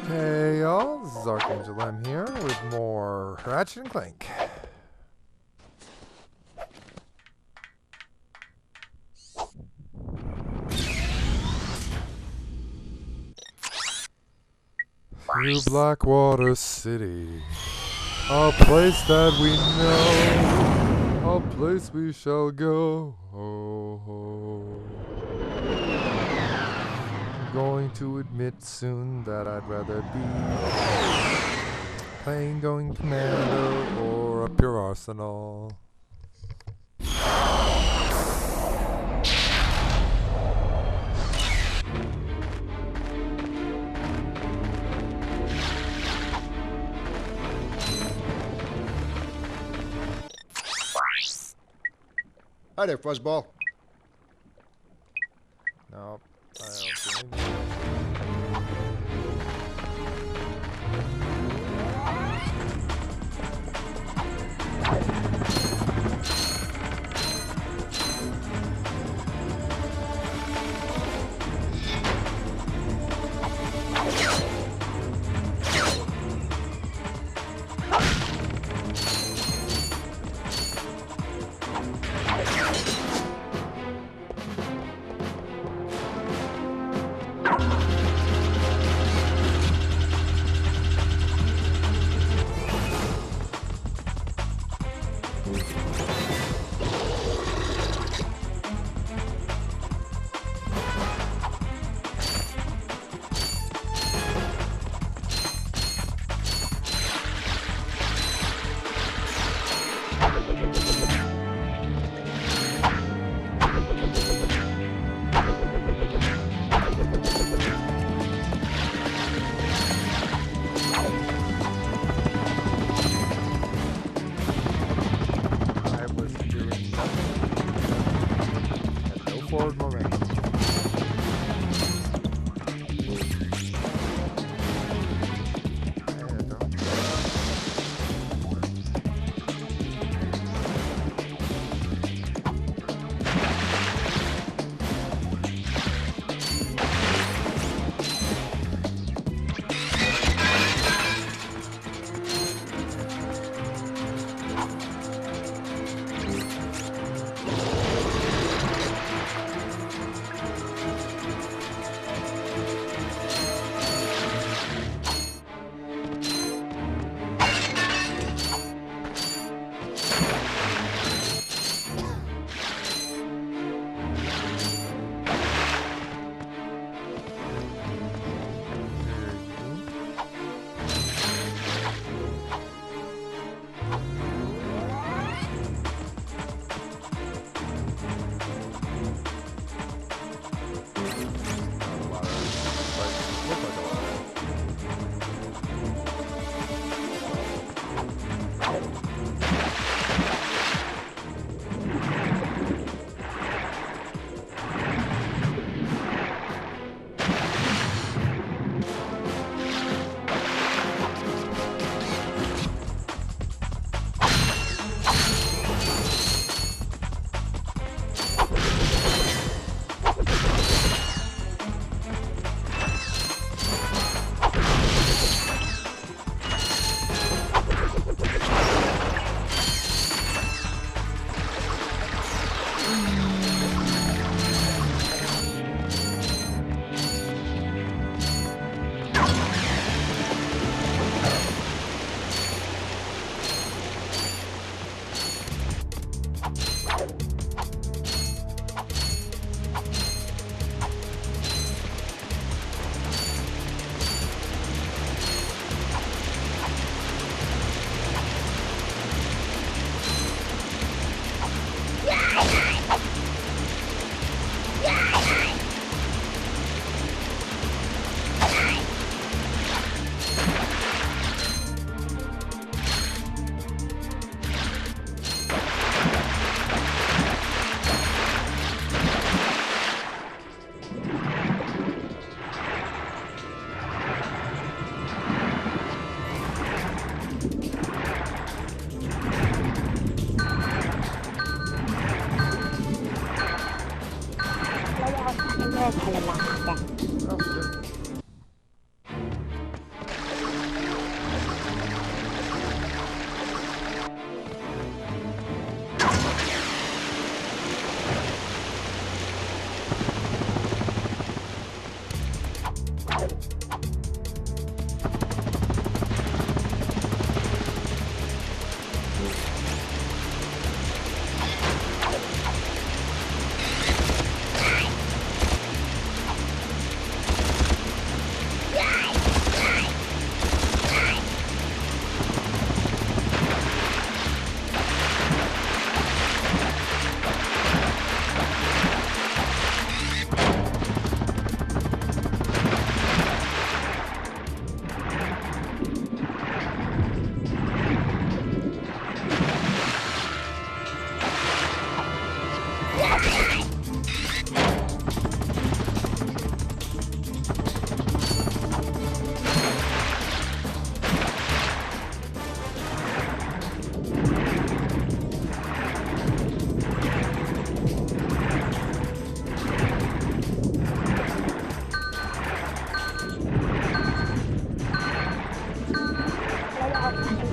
Hey y'all, this is Archangel M here with more Ratchet and Clank. Through Blackwater City, a place that we know, a place we shall go. I'm going to admit soon that I'd rather be playing Going Commando or a pure Arsenal. Hi there, Fuzzball. Nope, I don't see anything. Forward momentum.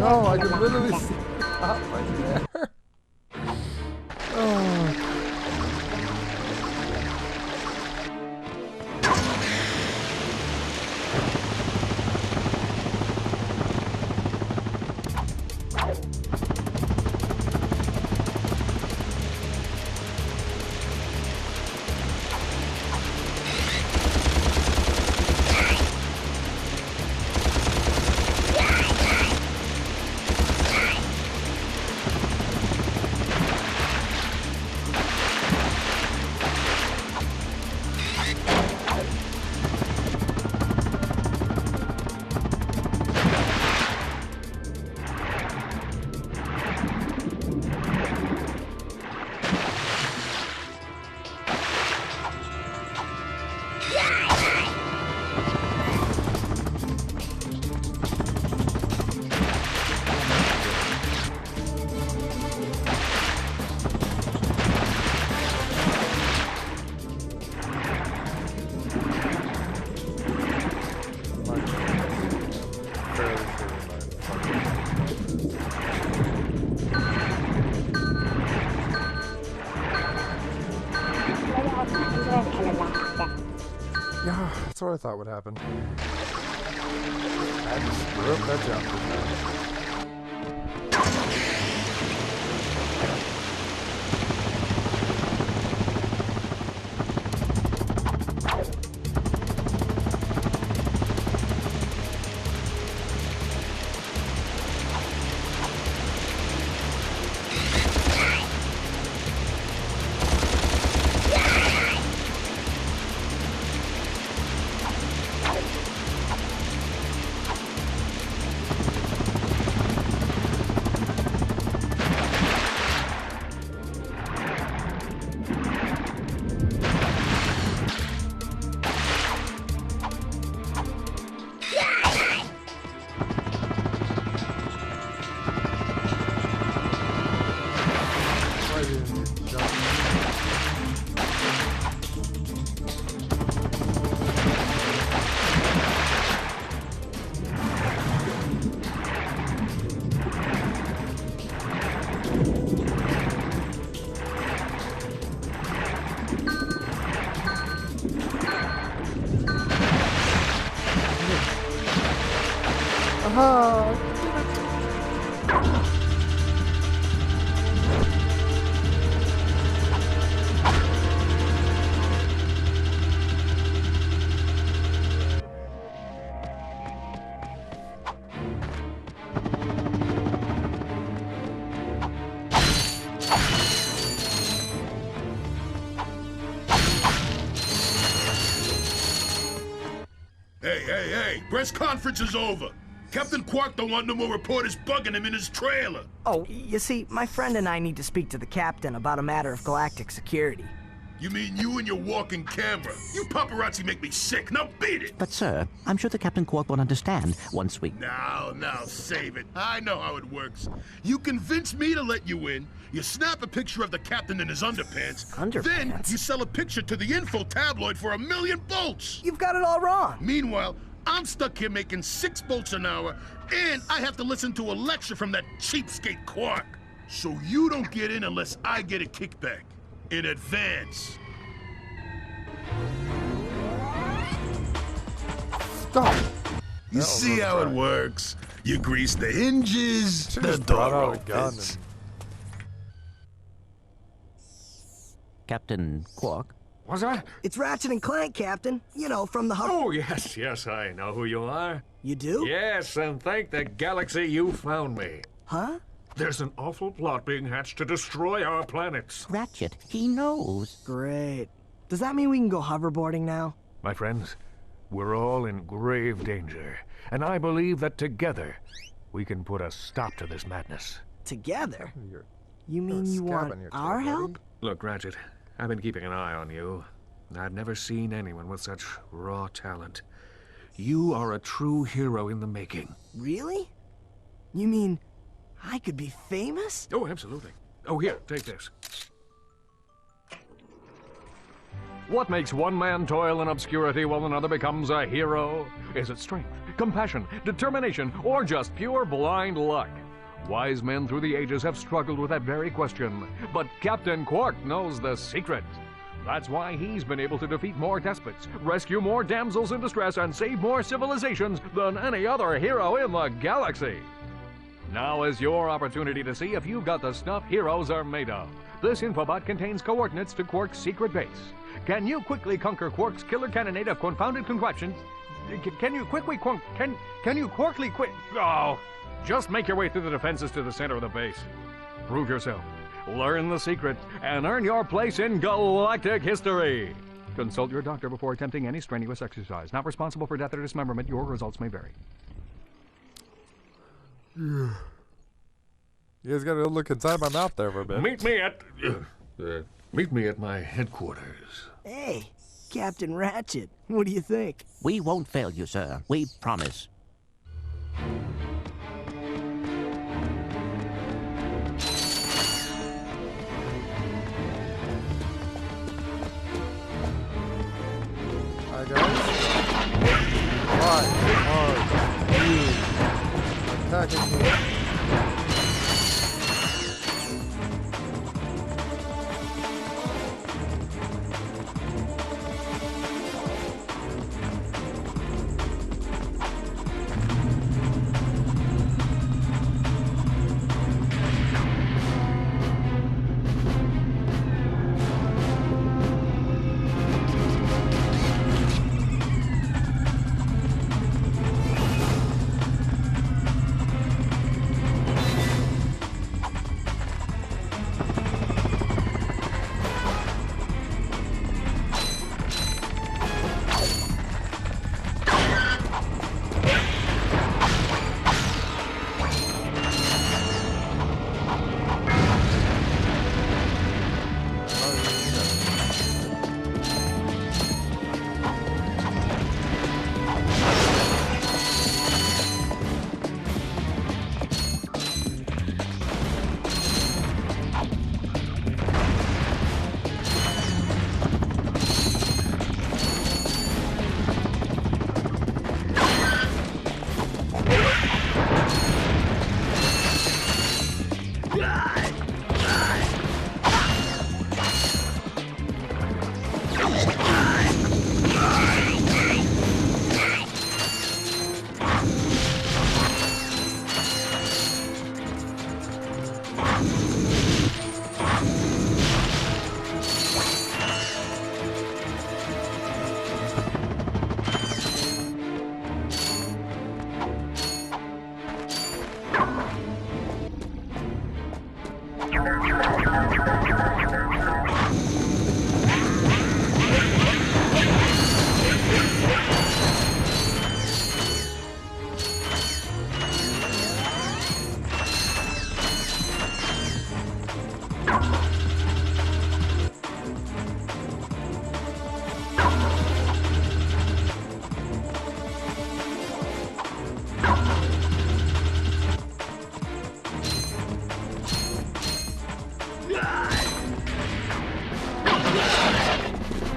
No, I can literally see the top right there. Oh. Yeah, that's what I thought would happen. I had to screw up that jump. Hey, press conference is over. Captain Quark don't want no more reporters bugging him in his trailer. Oh, you see, my friend and I need to speak to the captain about a matter of galactic security. You mean you and your walking camera? You paparazzi make me sick. Now beat it. But, sir, I'm sure the Captain Quark will understand once we... Now, save it. I know how it works. You convince me to let you in, you snap a picture of the captain in his underpants, then you sell a picture to the info tabloid for $1 million bolts. You've got it all wrong. Meanwhile, I'm stuck here making 6 bolts an hour, and I have to listen to a lecture from that cheapskate Quark. So you don't get in unless I get a kickback. In advance. Stop! You see how it works? You grease the hinges, the brought door out a gun opens. Captain Quark? What's that? It's Ratchet and Clank, Captain. You know, from the Oh, yes, I know who you are. You do? Yes, and thank the galaxy you found me. Huh? There's an awful plot being hatched to destroy our planets. Ratchet, he knows. Great. Does that mean we can go hoverboarding now? My friends, we're all in grave danger, and I believe that together we can put a stop to this madness. Together? You mean you want our help? Look, Ratchet, I've been keeping an eye on you. I've never seen anyone with such raw talent. You are a true hero in the making. Really? You mean I could be famous? Oh, absolutely. Oh, here, take this. What makes one man toil in obscurity while another becomes a hero? Is it strength, compassion, determination, or just pure blind luck? Wise men through the ages have struggled with that very question, but Captain Quark knows the secret. That's why he's been able to defeat more despots, rescue more damsels in distress, and save more civilizations than any other hero in the galaxy. Now is your opportunity to see if you've got the stuff heroes are made of. This infobot contains coordinates to Quark's secret base. Can you quickly conquer Quark's killer cannonade of confounded contraptions? Can you quickly Oh, just make your way through the defenses to the center of the base. Prove yourself, learn the secret, and earn your place in galactic history. Consult your doctor before attempting any strenuous exercise. Not responsible for death or dismemberment. Your results may vary. You guys gotta look inside my mouth there for a bit. Meet me at my headquarters. Hey, Captain Ratchet, what do you think? We won't fail you, sir. We promise. Hi guys. Why are you attacking me?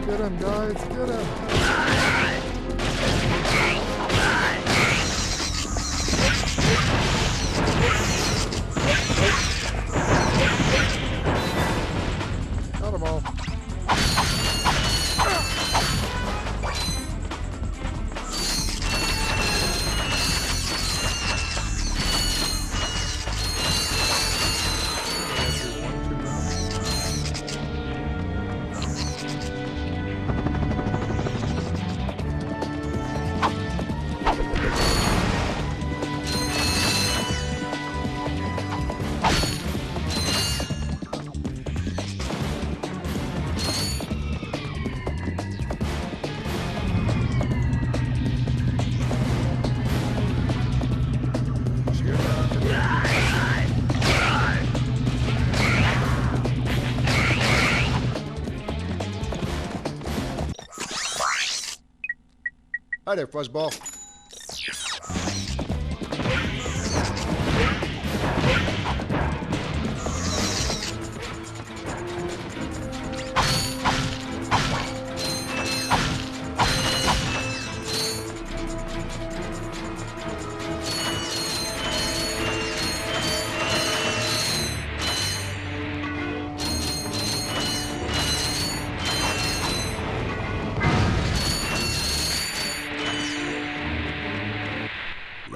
Get him, guys, get him. Got them all. Hi there, Fuzzball.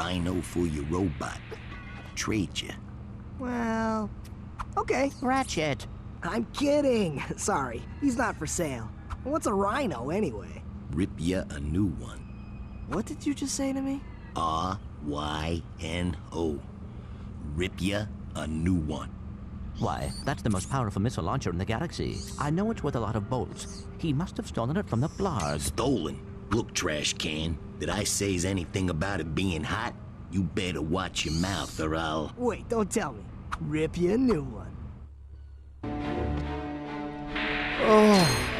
Rhino for your robot. Trade you. Well, okay. Ratchet! I'm kidding. Sorry, he's not for sale. What's a rhino anyway? Rip ya a new one. What did you just say to me? R-Y-N-O. Rip ya a new one. Why, that's the most powerful missile launcher in the galaxy. I know it's worth a lot of bolts. He must have stolen it from the Blarg. Stolen? Look, trash can. Did I say anything about it being hot? You better watch your mouth or I'll... Wait, don't tell me. Rip you a new one. Oh.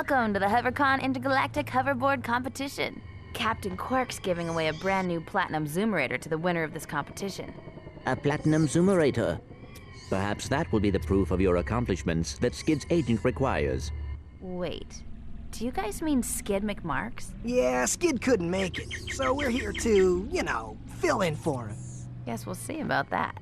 Welcome to the HoverCon Intergalactic Hoverboard Competition. Captain Quark's giving away a brand new Platinum Zoomerator to the winner of this competition. A platinum zoomerator. Perhaps that will be the proof of your accomplishments that Skid's agent requires. Wait, do you guys mean Skid McMarks? Yeah, Skid couldn't make it, so we're here to, fill in for him. Guess we'll see about that.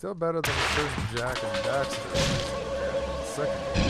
Still better than a certain Jack and Daxter. Second.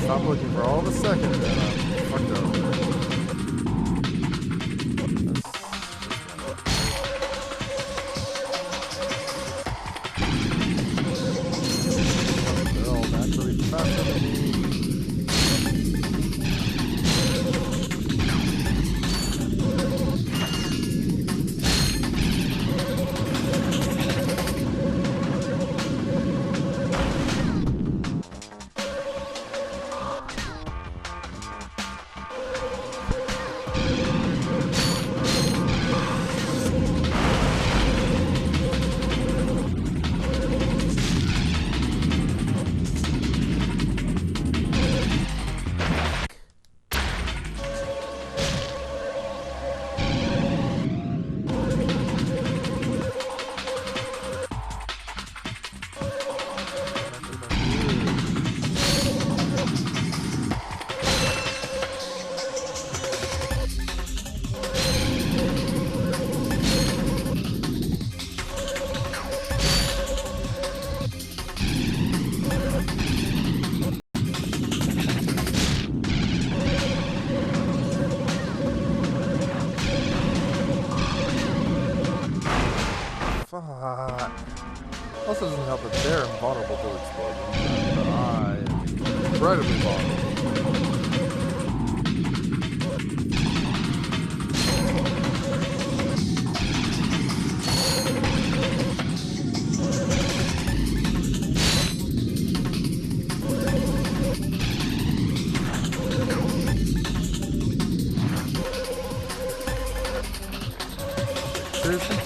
stop looking for all of a second, and I'm fucked up. They're all naturally faster than me. Fuck. Also doesn't help that they're invulnerable to explosions, but I am incredibly vulnerable. Seriously?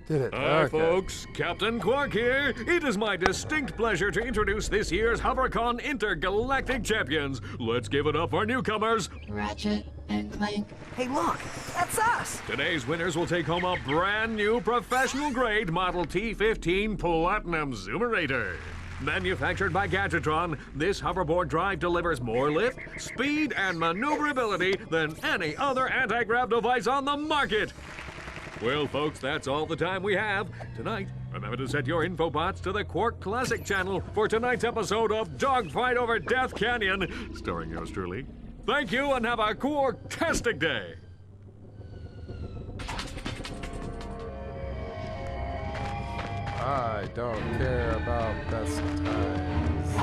Did it. Hi, Okay. folks. Captain Quark here. It is my distinct pleasure to introduce this year's HoverCon Intergalactic Champions. Let's give it up for newcomers. Ratchet and Clank. Hey, look, that's us. Today's winners will take home a brand new professional-grade Model T15 Platinum Zoomerator. Manufactured by Gadgetron, this hoverboard drive delivers more lift, speed, and maneuverability than any other anti-grav device on the market. Well, folks, that's all the time we have. Tonight, remember to set your infobots to the Quark Classic channel for tonight's episode of Dogfight Over Death Canyon, starring yours truly. Thank you, and have a Quark-tastic day. I don't care about best times.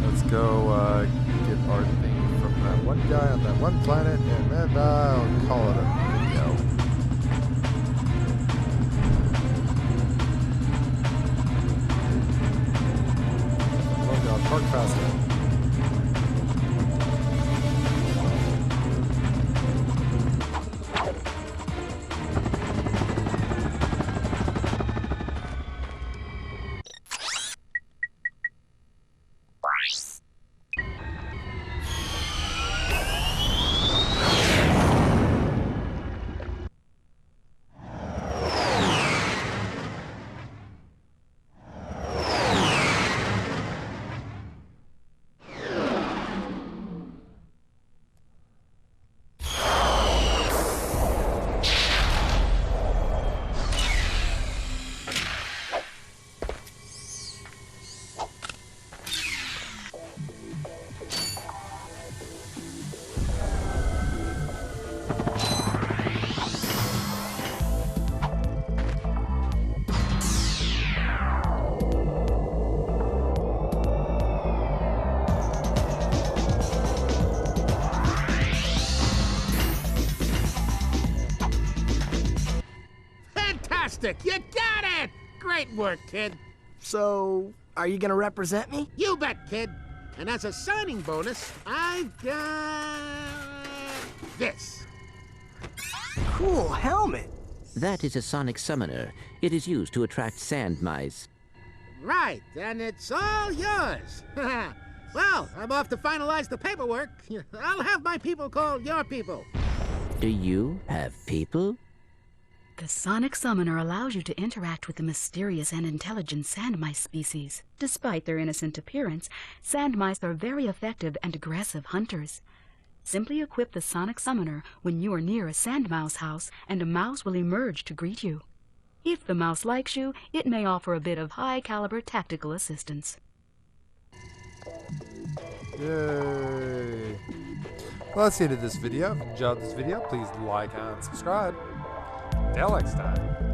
Let's go get our thing from that one guy on that one planet, and then I'll call it a video. Oh god, park faster. Great work, kid. So, are you gonna represent me? You bet, kid. And as a signing bonus, I've got this. Cool helmet. That is a sonic summoner. It is used to attract sand mice. Right, and it's all yours. Well, I'm off to finalize the paperwork. I'll have my people call your people. Do you have people? The Sonic Summoner allows you to interact with the mysterious and intelligent sand mice species. Despite their innocent appearance, sand mice are very effective and aggressive hunters. Simply equip the Sonic Summoner when you are near a sand mouse house, and a mouse will emerge to greet you. If the mouse likes you, it may offer a bit of high-caliber tactical assistance. Yay. Well, that's the end of this video. If you enjoyed this video, please like and subscribe. Till next time.